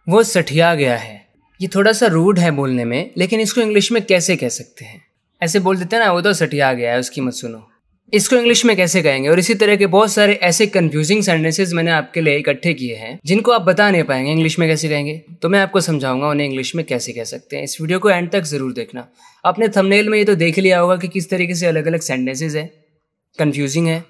वो सठिया गया है। ये थोड़ा सा रूड है बोलने में, लेकिन इसको इंग्लिश में कैसे कह सकते हैं? ऐसे बोल देते हैं ना, वो तो सठिया गया है, उसकी मत सुनो। इसको इंग्लिश में कैसे कहेंगे? और इसी तरह के बहुत सारे ऐसे कंफ्यूजिंग सेंटेंसेस मैंने आपके लिए इकट्ठे किए हैं जिनको आप बता नहीं पाएंगे इंग्लिश में कैसे कहेंगे। तो मैं आपको समझाऊंगा उन्हें इंग्लिश में कैसे कह सकते हैं। इस वीडियो को एंड तक जरूर देखना। आपने थंबनेल में ये तो देख लिया होगा कि किस तरीके से अलग अलग सेंटेंसेज है, कंफ्यूजिंग है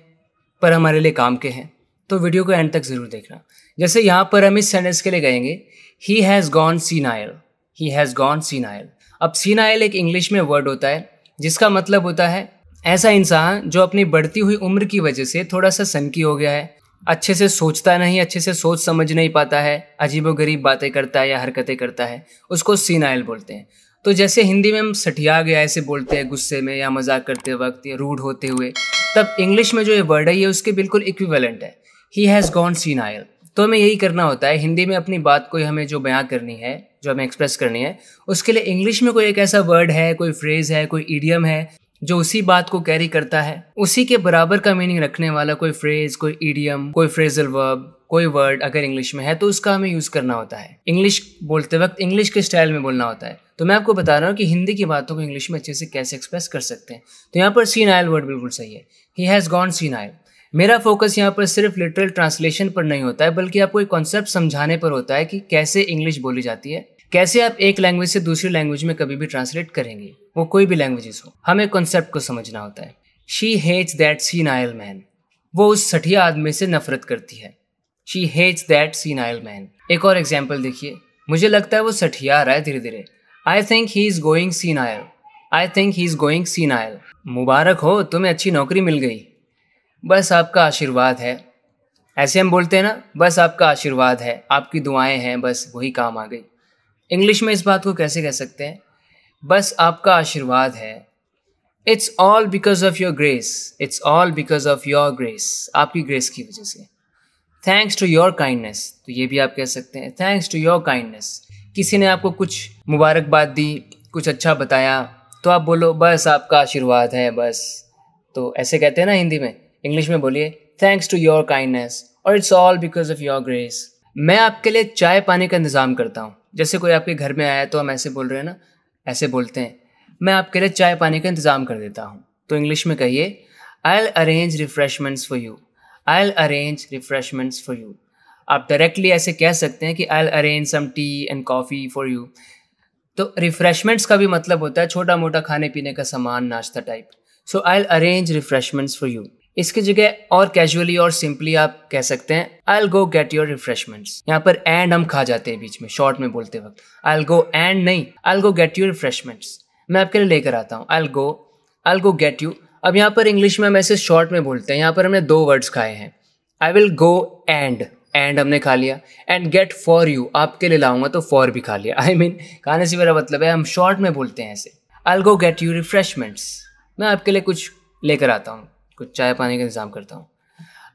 पर हमारे लिए काम के हैं। तो वीडियो को एंड तक जरूर देखना। जैसे यहाँ पर हम इस सेंटेंस के लिए कहेंगे he has gone senile. He has gone senile. अब सीनाइल एक इंग्लिश में वर्ड होता है जिसका मतलब होता है ऐसा इंसान जो अपनी बढ़ती हुई उम्र की वजह से थोड़ा सा सनकी हो गया है, अच्छे से सोचता नहीं, अच्छे से सोच समझ नहीं पाता है, अजीबोगरीब बातें करता है या हरकतें करता है, उसको सीनाइल बोलते हैं। तो जैसे हिंदी में हम सठिया गया ऐसे बोलते हैं गुस्से में या मजाक करते वक्त या रूड होते हुए, तब इंग्लिश में जो ये वर्ड है ये उसके बिल्कुल इक्विवेलेंट है, ही हैज़ गॉन सीनाइल। तो हमें यही करना होता है हिंदी में अपनी बात को हमें जो बयां करनी है, जो हमें एक्सप्रेस करनी है, उसके लिए इंग्लिश में कोई एक ऐसा वर्ड है, कोई फ्रेज है, कोई इडियम है जो उसी बात को कैरी करता है, उसी के बराबर का मीनिंग रखने वाला कोई फ्रेज, कोई इडियम, कोई फ्रेजल वर्ब, कोई वर्ड अगर इंग्लिश में है तो उसका हमें यूज़ करना होता है। इंग्लिश बोलते वक्त इंग्लिश के स्टाइल में बोलना होता है। तो मैं आपको बता रहा हूँ कि हिंदी की बातों को इंग्लिश में अच्छे से कैसे एक्सप्रेस कर सकते हैं। तो यहाँ पर सीनाइल वर्ड बिल्कुल सही है, ही हैज़ गॉन सीनाइल। मेरा फोकस यहाँ पर सिर्फ लिटरल ट्रांसलेशन पर नहीं होता है, बल्कि आपको एक कॉन्सेप्ट समझाने पर होता है कि कैसे इंग्लिश बोली जाती है, कैसे आप एक लैंग्वेज से दूसरी लैंग्वेज में कभी भी ट्रांसलेट करेंगे, वो कोई भी लैंग्वेजेस हो। हमें कॉन्सेप्ट को समझना होता है। She hates that senile man. वो उस सठिया आदमी से नफरत करती है। She hates that senile man. एक और एग्जाम्पल देखिए, मुझे लगता है वो सठिया आ रहा है धीरे धीरे। I think he is going senile. I think he is going senile. मुबारक हो, तुम्हें अच्छी नौकरी मिल गई, बस आपका आशीर्वाद है। ऐसे हम बोलते हैं ना, बस आपका आशीर्वाद है, आपकी दुआएं हैं, बस वही काम आ गई। इंग्लिश में इस बात को कैसे कह सकते हैं? बस आपका आशीर्वाद है। It's all because of your grace. It's all because of your grace. आपकी ग्रेस की वजह से। Thanks to your kindness. तो ये भी आप कह सकते हैं, थैंक्स टू योर काइंडनेस। किसी ने आपको कुछ मुबारकबाद दी, कुछ अच्छा बताया, तो आप बोलो बस आपका आशीर्वाद है, बस। तो ऐसे कहते हैं ना हिंदी में। इंग्लिश में बोलिए थैंक्स टू योर काइंडनेस और it's all because of your grace. मैं आपके लिए चाय पानी का इंतज़ाम करता हूँ। जैसे कोई आपके घर में आया है तो हम ऐसे बोल रहे हैं ना, ऐसे बोलते हैं, मैं आपके लिए चाय पानी का इंतज़ाम कर देता हूँ। तो इंग्लिश में कहिए I will arrange refreshments for you. I will arrange refreshments for you. आप डायरेक्टली ऐसे कह सकते हैं कि I will arrange some tea and coffee for you. तो रिफ्रेशमेंट्स का भी मतलब होता है छोटा मोटा खाने पीने का सामान, नाश्ता type. So I will arrange refreshments for you. इसकी जगह और कैजुअली और सिंपली आप कह सकते हैं I will go get your refreshments. यहाँ पर एंड हम खा जाते हैं बीच में शॉर्ट में बोलते वक्त। आई विल गो एंड नहीं, I will go get your refreshments. मैं आपके लिए लेकर आता हूँ, I will go get you. अब यहाँ पर इंग्लिश में हम ऐसे शॉर्ट में बोलते हैं। यहाँ पर हमने दो वर्ड्स खाए हैं, आई विल गो एंड हमने खा लिया, एंड गेट फॉर यू आपके लिए लाऊंगा तो फॉर भी खा लिया। आई मीन खाने से मेरा मतलब है हम शॉर्ट में बोलते हैं ऐसे, I will go get you refreshments. मैं आपके लिए कुछ लेकर आता हूँ, कुछ चाय पानी का इंतजाम करता हूँ।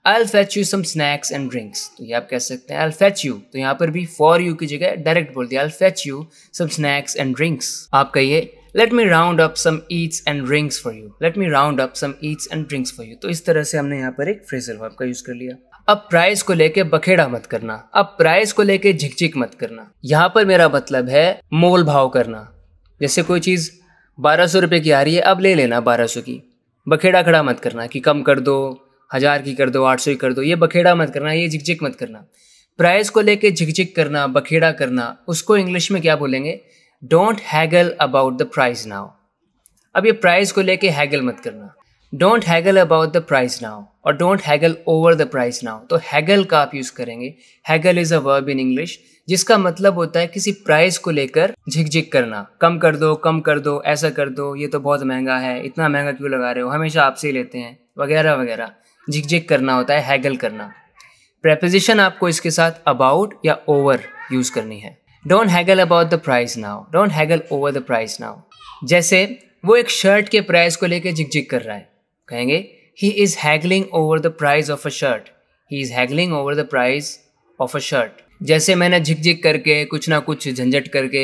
I will fetch you some snacks and drinks. तो ये आप कह सकते हैं आई विल फेच यू। तो यहाँ पर भी फॉर यू की जगह डायरेक्ट बोल दिया, I will fetch you some snacks and drinks. आप कहिए let me round up some eats and drinks for you. Let me round up some eats and drinks for you. तो इस तरह से हमने यहाँ पर एक फ्रेजल वर्ब का यूज कर लिया। अब प्राइस को लेके बखेड़ा मत करना, अब प्राइस को लेके झिकझिक मत करना। यहाँ पर मेरा मतलब है मोल भाव करना। जैसे कोई चीज़ 1200 रुपये की आ रही है, अब ले लेना 1200 की। बखेड़ा खड़ा मत करना कि कम कर दो, 1000 की कर दो, 800 की कर दो। ये बखेड़ा मत करना, ये झिकझिक मत करना। प्राइस को लेके झिकझिक करना, बखेड़ा करना, उसको इंग्लिश में क्या बोलेंगे? Don't haggle about the price now. अब ये प्राइस को लेके हैगल मत करना। Don't haggle about the price now और don't haggle over the price now. तो हैगल का आप यूज़ करेंगे। Haggle is a verb in English जिसका मतलब होता है किसी प्राइस को लेकर झिकझिक करना, कम कर दो, ऐसा कर दो, ये तो बहुत महंगा है, इतना महंगा क्यों लगा रहे हो, हमेशा आपसे ही लेते हैं, वगैरह वगैरह। झिकझिक करना होता है हैगल करना। प्रेपोजिशन आपको इसके साथ अबाउट या ओवर यूज़ करनी है। Don't haggle about the price now, don't haggle over the price now. जैसे वो एक शर्ट के प्राइस को लेकर झिकझिक कर रहा है, कहेंगे he is haggling over the price of a shirt. He is haggling over the price of a shirt. जैसे मैंने झिकझिक करके कुछ ना कुछ झंझट करके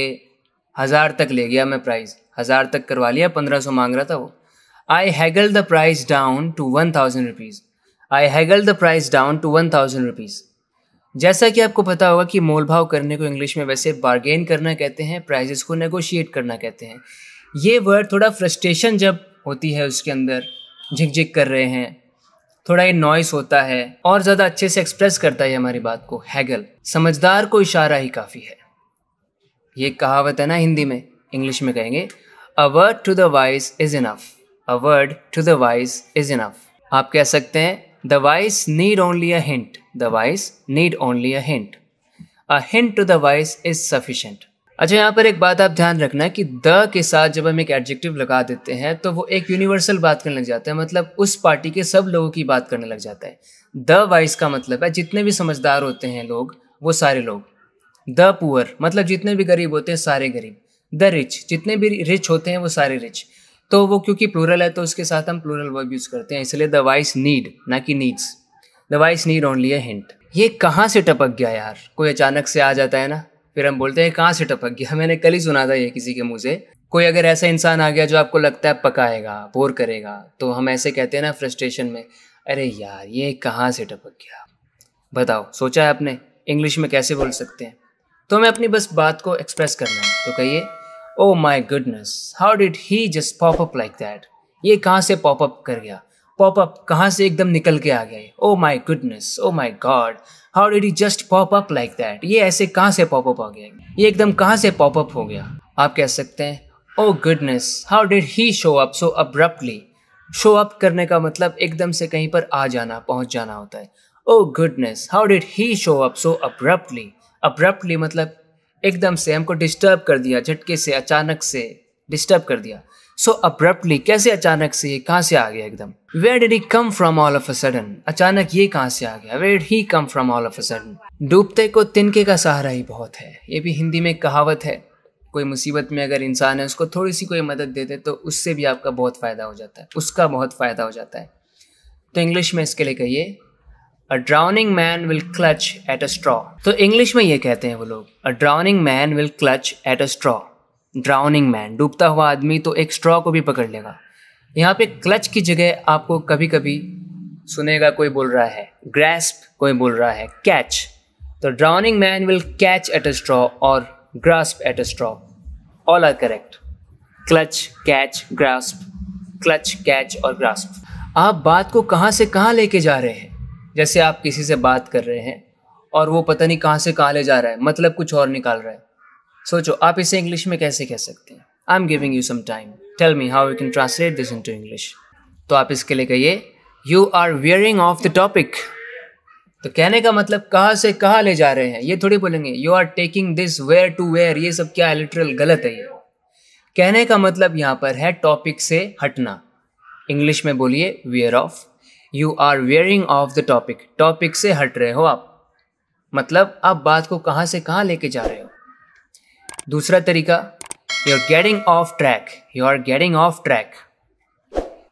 1000 तक ले गया मैं प्राइस, 1000 तक करवा लिया, 1500 मांग रहा था वो। I haggle the price down to 1000 rupees. I haggle the price down to 1000 rupees. जैसा कि आपको पता होगा कि मोल भाव करने को इंग्लिश में वैसे बार्गेन करना कहते हैं, प्राइजेस को नेगोशिएट करना कहते हैं। ये वर्ड थोड़ा फ्रस्ट्रेशन जब होती है उसके अंदर, झिक-झिक कर रहे हैं, थोड़ा ये नॉइस होता है और ज़्यादा अच्छे से एक्सप्रेस करता है हमारी बात को। हैगल, समझदार को इशारा ही काफ़ी है। ये कहावत है ना हिंदी में, इंग्लिश में कहेंगे a word to the wise is enough, a word to the wise is enough. आप कह सकते हैं the wise need only a hint, the wise need only a hint, a hint to the wise is sufficient. अच्छा, यहाँ पर एक बात आप ध्यान रखना कि द के साथ जब हम एक एडजेक्टिव लगा देते हैं तो वो एक यूनिवर्सल बात करने लग जाता है, मतलब उस पार्टी के सब लोगों की बात करने लग जाता है। द वाइज का मतलब है जितने भी समझदार होते हैं लोग वो सारे लोग। द पुअर मतलब जितने भी गरीब होते हैं सारे गरीब। द रिच जितने भी रिच होते हैं वो सारे रिच। तो वो क्योंकि प्लूरल है तो उसके साथ हम प्लूरल वर्ब यूज़ करते हैं, इसलिए द वाइज नीड ना कि needs. The wise need only a hint. ये कहाँ से टपक गया यार, कोई अचानक से आ जाता है ना, फिर हम बोलते हैं कहाँ से टपक गया। मैंने कल ही सुना था ये किसी के मुँह से। कोई अगर ऐसा इंसान आ गया जो आपको लगता है पकाएगा, बोर करेगा, तो हम ऐसे कहते हैं ना फ्रस्ट्रेशन में, अरे यार ये कहाँ से टपक गया। बताओ, सोचा है आपने इंग्लिश में कैसे बोल सकते हैं? तो हमें अपनी बस बात को एक्सप्रेस करना है, तो कहिए oh my goodness, how did he just pop up like that. ये कहाँ से पॉप अप कर गया, पॉप अप कहाँ से एकदम निकल के आ गया ये। Oh my goodness, oh my God, how did he just pop up like that. ये ऐसे कहाँ से पॉप अप आ गया, ये एकदम कहाँ से पॉप अप हो गया। आप कह सकते हैं oh goodness, how did he show up so abruptly. Show up करने का मतलब एकदम से कहीं पर आ जाना, पहुंच जाना होता है। Oh goodness, how did he show up so abruptly. Abruptly मतलब एकदम से हमको डिस्टर्ब कर दिया, झटके से, अचानक से डिस्टर्ब कर दिया। सो अब्रप्टली कैसे अचानक से, ये कहाँ से आ गया एकदम। Where did he come from all of a sudden, अचानक ये कहाँ से आ गया। Where did he come from all of a sudden. डूबते को तिनके का सहारा ही बहुत है, ये भी हिंदी में कहावत है। कोई मुसीबत में अगर इंसान है उसको थोड़ी सी कोई मदद दे दे तो उससे भी आपका बहुत फ़ायदा हो जाता है, उसका बहुत फ़ायदा हो जाता है। तो इंग्लिश में इसके लिए कहिए a drowning man will clutch eight a straw. तो इंग्लिश में ये कहते हैं वो लोग, a drowning man will clutch eight a straw. Drowning man, डूबता हुआ आदमी, तो एक स्ट्रॉ को भी पकड़ लेगा। यहाँ पे क्लच की जगह आपको कभी कभी सुनेगा कोई बोल रहा है ग्रैस्प, कोई बोल रहा है कैच। तो drowning man will catch at a straw और grasp at a straw, all are correct. Clutch, catch, grasp, clutch, catch और ग्रास्प। आप बात को कहाँ से कहाँ लेके जा रहे हैं। जैसे आप किसी से बात कर रहे हैं और वो पता नहीं कहाँ से कहाँ ले जा रहा है, मतलब कुछ और निकाल रहा है। सोचो आप इसे इंग्लिश में कैसे कह सकते हैं। I am giving you some time, tell me how you can translate this into English. तो आप इसके लिए कहिए you are veering off the topic. तो कहने का मतलब कहाँ से कहाँ ले जा रहे हैं, ये थोड़ी बोलेंगे you are taking this where to where, ये सब क्या है, लिटरल गलत है ये। कहने का मतलब यहाँ पर है टॉपिक से हटना। इंग्लिश में बोलिए veer off. You are veering off the topic, topic से हट रहे हो आप, मतलब आप बात को कहाँ से कहाँ लेके जा रहे हो। दूसरा तरीका, you are getting off track, you are getting off track,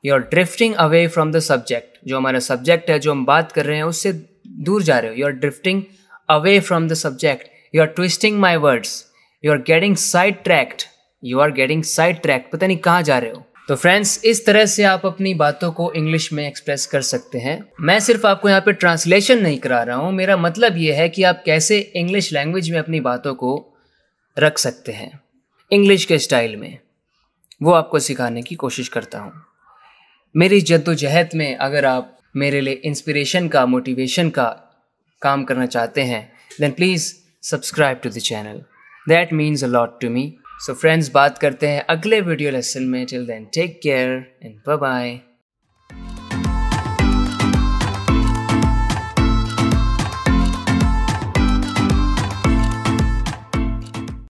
you are drifting away from the subject. जो हमारा सब्जेक्ट है, जो हम बात कर रहे हैं, उससे दूर जा रहे हो। You are drifting away from the subject, you are twisting my words, you are getting sidetracked, you are getting sidetracked, पता नहीं कहाँ जा रहे हो। तो फ्रेंड्स, इस तरह से आप अपनी बातों को इंग्लिश में एक्सप्रेस कर सकते हैं। मैं सिर्फ आपको यहाँ पे ट्रांसलेशन नहीं करा रहा हूँ, मेरा मतलब ये है कि आप कैसे इंग्लिश लैंग्वेज में अपनी बातों को रख सकते हैं इंग्लिश के स्टाइल में, वो आपको सिखाने की कोशिश करता हूँ। मेरी जद्दोजहद में अगर आप मेरे लिए इंस्पिरेशन का, मोटिवेशन का काम करना चाहते हैं, then please subscribe to the channel, that means a lot to me. So friends, बात करते हैं अगले वीडियो लेसन में। Till then take care and bye bye.